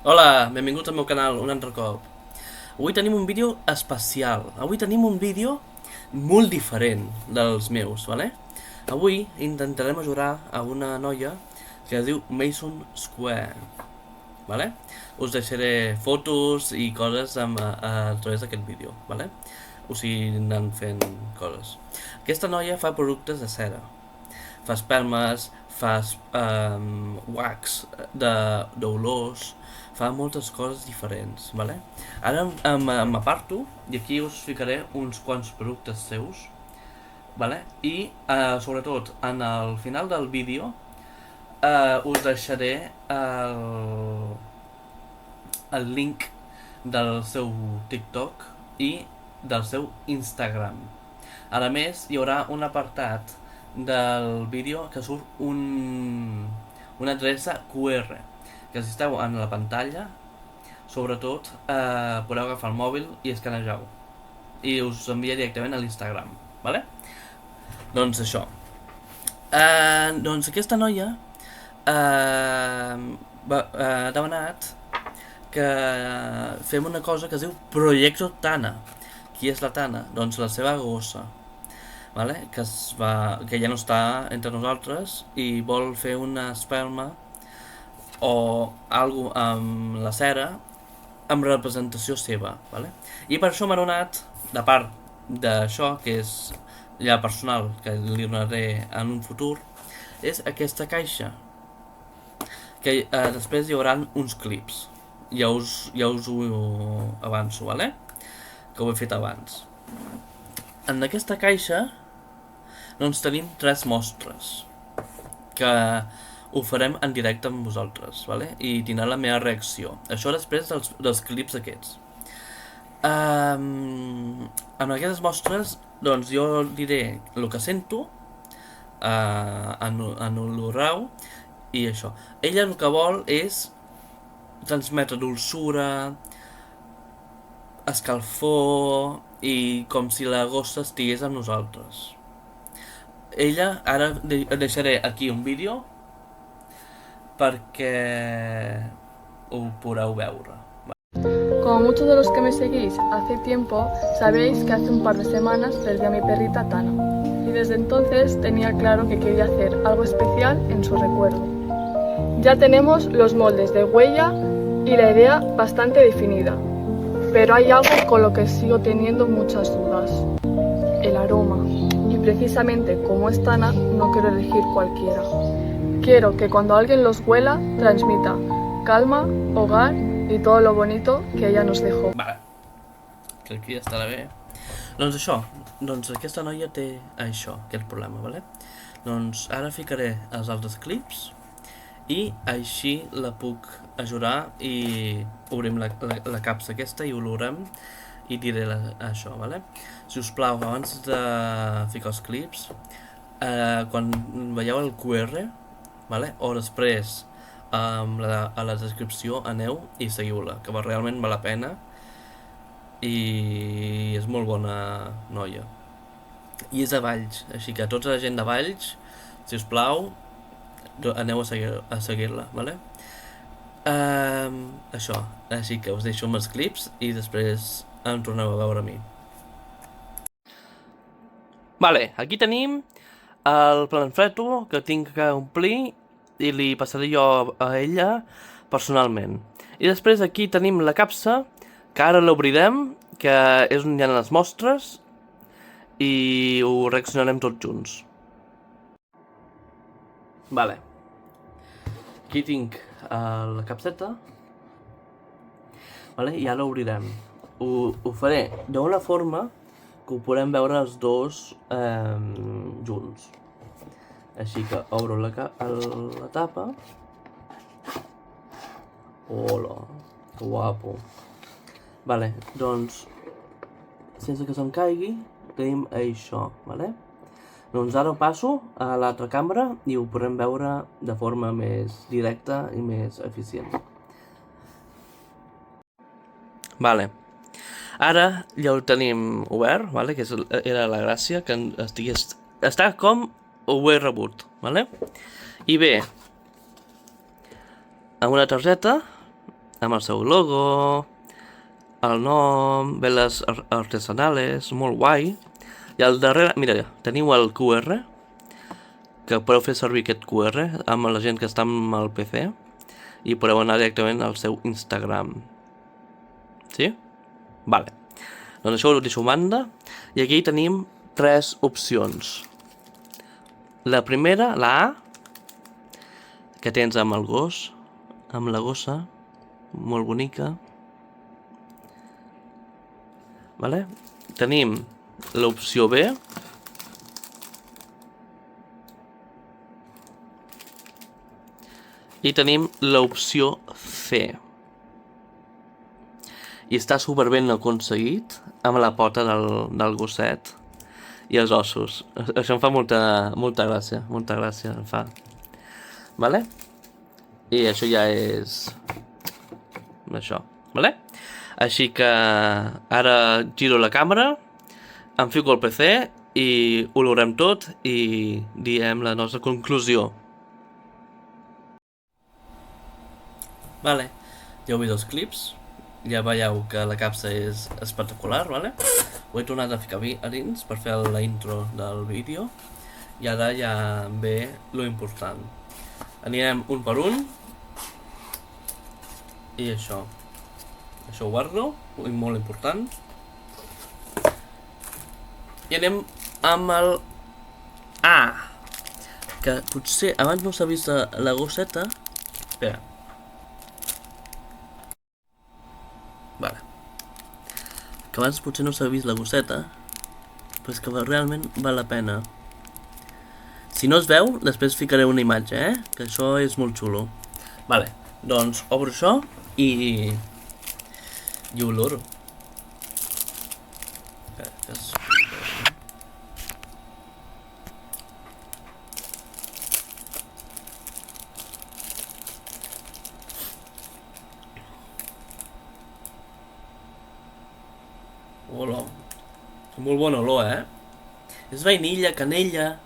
Hola, benvinguts al meu canal un altre cop. Avui tenim un vídeo especial. Avui tenim un vídeo molt diferent dels meus, vale? Avui intentarem ajudar a una noia que es diu Mason Square, vale? Us deixaré fotos i coses a través d'aquest vídeo, vale? O sigui, anant fent coses. Aquesta noia fa productes de cera. Fa espelmes, fa wax d'olors, fa moltes coses diferents, vale? Ara m'aparto i aquí us ficaré uns quants productes seus, vale? I sobretot en el final del vídeo us deixaré el link del seu TikTok i del seu Instagram. A més, hi haurà un apartat del vídeo que surt una adreça QR, que si esteu en la pantalla, sobretot podeu agafar el mòbil i escanejau. I us envia directament a l'Instagram, vale? Doncs això. Doncs aquesta noia ha demanat que fem una cosa que es diu Proyecto Tana. Qui és la Tana? Doncs la seva gossa, vale? Que ja no està entre nosaltres i vol fer una espelma o algo amb la cera amb representació seva, vale? I per això m'ha donat, de part d'això, que és ja personal, que li donaré en un futur, és aquesta caixa, que després hi haurà uns clips. Ja us ho avanço, vale? Que ho he fet abans. En aquesta caixa doncs tenim 3 mostres que ho farem en directe amb vosaltres, vale? I tindrà la meva reacció. Això després dels clips aquests. Amb aquestes mostres doncs jo diré el que sento en l'oral i això. Ella el que vol és transmetre dolçura, escalfor i com si la gossa estigués amb nosaltres. Ella, ara deixaré aquí un vídeo perquè ho podreu veure. Como muchos de los que me seguís hace tiempo, sabéis que hace un par de semanas perdí a mi perrita Tana. Y desde entonces tenía claro que quería hacer algo especial en su recuerdo. Ya tenemos los moldes de huella y la idea bastante definida. Pero hay algo con lo que sigo teniendo muchas dudas. El aroma. Y precisamente como es Tana, no quiero elegir cualquiera. Quiero que cuando alguien los huela, transmita calma, hogar y todo lo bonito que ella nos dejó. Vale, crec que ja estarà bé. Doncs això, doncs aquesta noia té això, aquest problema, vale? Doncs ara ficaré els altres clips i així la puc ajudar i obrim la capsa aquesta i ho olorem i diré això, vale? Si us plau, abans de ficar els clips, quan veieu el QR, vale? O després a la descripció aneu i seguiu-la, que realment val la pena i és molt bona noia. I és a Valls, així que tota la gent de Valls, si us plau, aneu a seguir-la, vale? Això, així que us deixo amb els clips i després em torneu a veure a mi. Vale, aquí tenim el pamfleto que tinc que omplir i li passaré jo a ella personalment. I després aquí tenim la capsa, que ara l'obrirem, que és on hi ha les mostres, i ho reaccionarem tots junts. Vale. Aquí tinc la capseta, vale? I ara l'obrirem. Ho faré d'una forma que ho podem veure els dos junts. Així que obro la tapa. Hola, que guapo. Vale, doncs, sense que se'm caigui, tenim això, vale? Doncs ara ho passo a l'altra cambra i ho podrem veure de forma més directa i més eficient. Vale. Ara ja ho tenim obert, vale? Que era la gràcia, que estigués... Està com ho he rebut, vale? I bé, amb una targeta amb el seu logo, el nom, veles artesanales, molt guai. I al darrere, mira, teniu el QR, que podeu fer servir aquest QR amb la gent que està amb el PC i podeu anar directament al seu Instagram. Sí? Vale. Doncs això ho deixo a banda. I aquí tenim 3 opcions. La primera, la A, que tens amb el gos, amb la gossa, molt bonica. Vale? Tenim l'opció B, i tenim l'opció C. I està super ben aconseguit amb la pota del gosset i els ossos. Això em fa molta gràcia em fa. Vale? I això ja és això, vale? Així que ara giro la càmera, em fico al PC i olorem tot i diem la nostra conclusió. Vale, ja heu vist els clips, ja veieu que la capsa és espectacular, vale? Ho he tornat a ficar a dins per fer la intro del vídeo i ara ja ve lo important. Anirem un per un i això ho guardo, molt important. I anem amb el A, que potser abans no s'ha vist la gosseta. Espera. Vale. Que abans potser no s'ha vist la gosseta, però és que realment val la pena. Si no es veu, després ficaré una imatge, que això és molt xulo. Vale, doncs obro això i oloro. Olor. Molt bona olor, És vainilla, canela.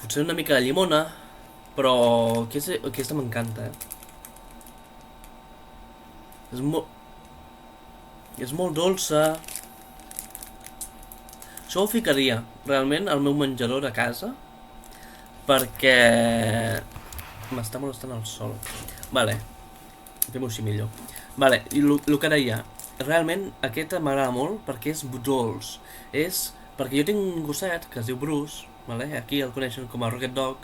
Potser una mica de llimona, però aquesta m'encanta, És molt dolça. Això ho ficaria realment al meu menjador de casa perquè m'està molestant el sol. Vale, fem-ho així millor. Vale, i el que deia, realment aquesta m'agrada molt perquè és dolç. És perquè jo tinc un gosset que es diu Bruce, vale? Aquí el coneixen com a Rocket Dog,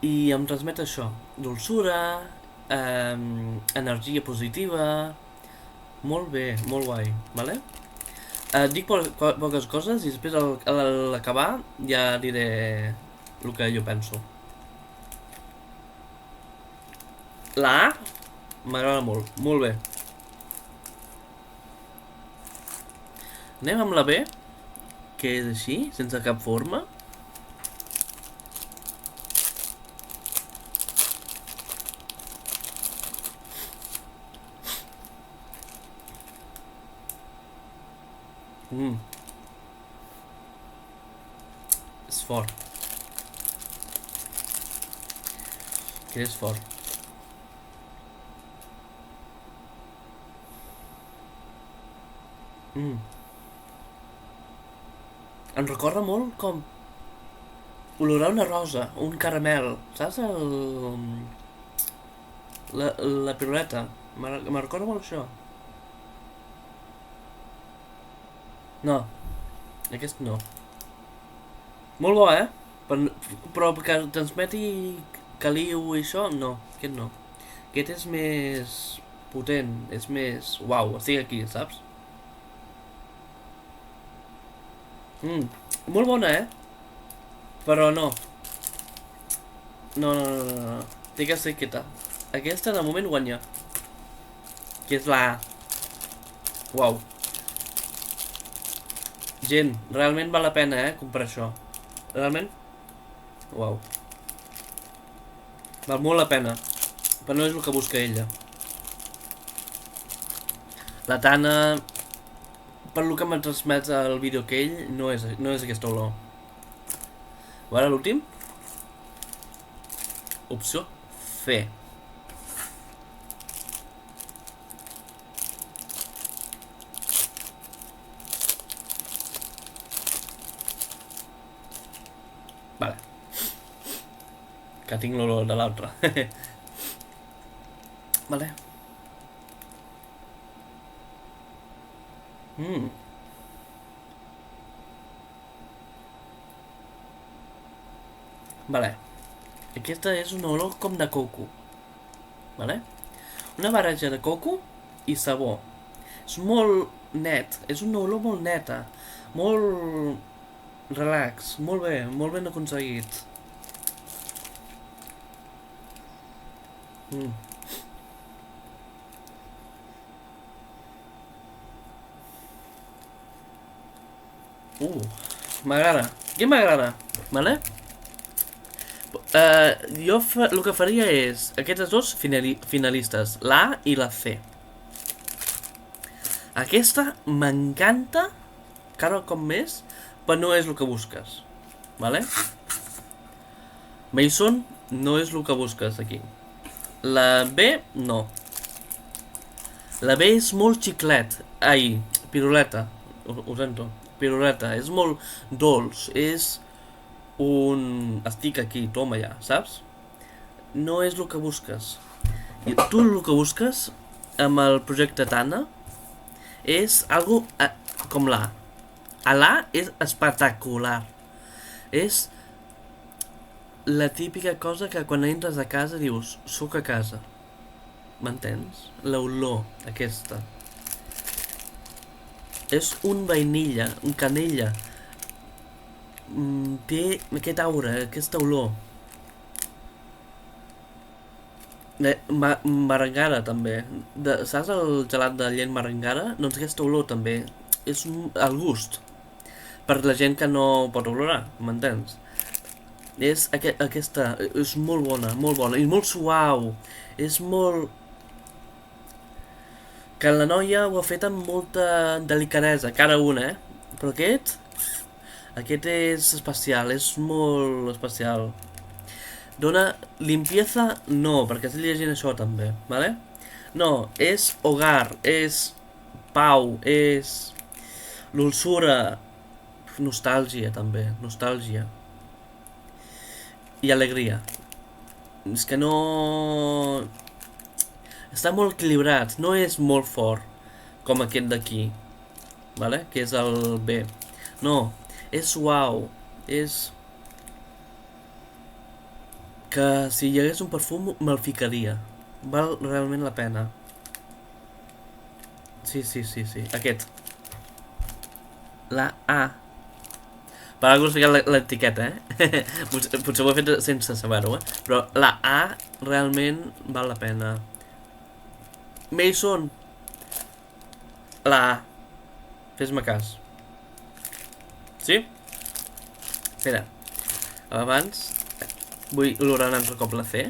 i em transmet això, dolçura, energia positiva, molt bé, molt guai, vale? Dic poques coses i després a l'acabar ja diré el que jo penso. La A m'agrada molt, molt bé. Anem amb la B, que és així, sense cap forma. És fort. Que és fort. Em recorda molt com olorar una rosa, un caramel, saps? La piruleta. Me recorda molt això. No, aquest no. Molt bo, però que transmeti caliu i això, no, aquest no. Aquest és més potent, és més... Uau, estic aquí, saps? Molt bona, però no. No. Té que ser aquesta. Aquesta de moment guanya. Que és la A. Uau. Gent, realment val la pena, comprar això. Realment? Uau. Val molt la pena. Però no és el que busca ella. La Tana... Per lo que m'ha transmès el vídeo que ell, no és aquesta olor. Ara l'últim. opció C. Vale. Que tinc l'olor de l'altre. Vale. Vale. Aquesta és una olor com de coco. Vale? Una barreja de coco i sabó. És molt net. És una olor molt neta. Molt relax. Molt ben aconseguit. M'agrada. Què m'agrada? Vale? Jo el que faria és aquestes dos finalistes, la A i la C. Aquesta m'encanta cada cop més, però no és el que busques. Vale? Mason no és el que busques aquí. La B, no. La B és molt xiclet. Ai, piruleta. Ho sento. Piruleta. És molt dolç. És un... Estic aquí, toma ja, saps? No és el que busques. I tu el que busques amb el projecte Tana és algo com l'A. L'A és espectacular. És la típica cosa que quan entres a casa dius, soc a casa. M'entens? L'olor aquesta. És un vainilla, un canella. Té aquest aura, aquesta olor. Marangara també. Saps el gelat de llet marangara? Doncs aquesta olor també. És el gust. Per la gent que no pot olorar, m'entens? És aquesta, és molt bona i molt suau. És molt... Que la noia ho ha fet amb molta delicadesa, cada una, però aquest és especial, és molt especial. Dona limpieza, no, perquè estic llegint això també, vale? No, és hogar, és pau, és dulçura, nostàlgia també, nostàlgia. I alegria. És que no... Està molt equilibrat, no és molt fort com aquest d'aquí, vale? Que és el B. No, és suau, és... Que si hi hagués un perfum me'l ficaria. Val realment la pena. Sí, aquest. La A. Per algú us ficat l'etiqueta, potser ho he fet sense saber-ho, però la A realment val la pena. Mason, la A. Fes-me cas. Sí? Espera. Abans vull olorar un altre cop la C.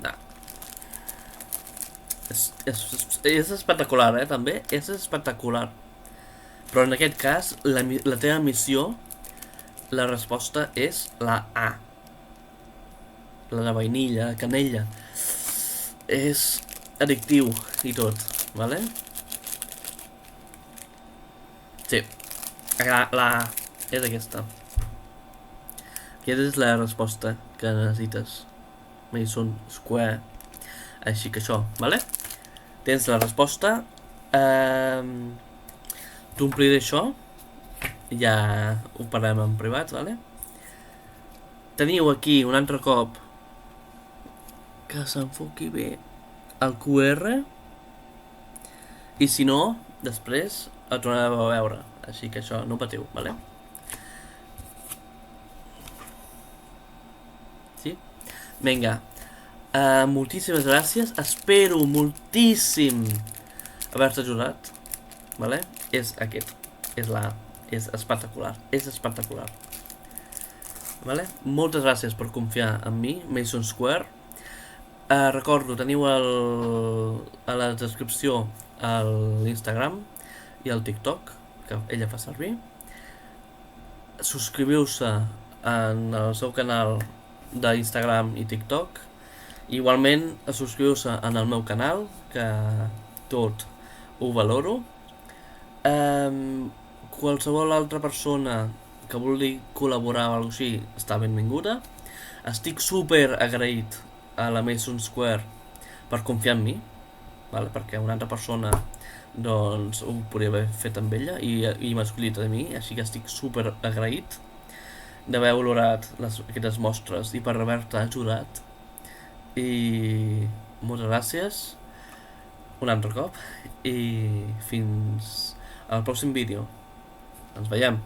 No. És espectacular, també. És espectacular. Però en aquest cas, la teva missió, la resposta és la A. La de vainilla, canella. És addictiu i tot, vale? Sí, la A és aquesta. Aquesta és la resposta que necessites. Mason Square. Així que això, vale? Tens la resposta. T'ompliré això. Ja ho parlem en privat, vale? Teniu aquí un altre cop que s'enfoqui bé el QR i si no, després el tornarem a veure, així que això, no patiu, vale? Sí? Vinga, moltíssimes gràcies, espero moltíssim haver-te ajudat, vale? És aquest, és la A, és espectacular, vale? Moltes gràcies per confiar en mi, Mason Square. Recordo, teniu a la descripció l'Instagram i el TikTok que ella fa servir. subscriviu-se en el seu canal d'Instagram i TikTok. Igualment, subscriviu-se en el meu canal, que tot ho valoro. Qualsevol altra persona que vulgui col·laborar o alguna cosa així està benvinguda. Estic super agraït a la Mason Square per confiar en mi, vale? Perquè una altra persona doncs ho podria haver fet amb ella i m'ha escollit a mi, així que estic super agraït d'haver valorat aquestes mostres i per haver-te ajudat. I moltes gràcies un altre cop i fins al pròxim vídeo. Ens veiem.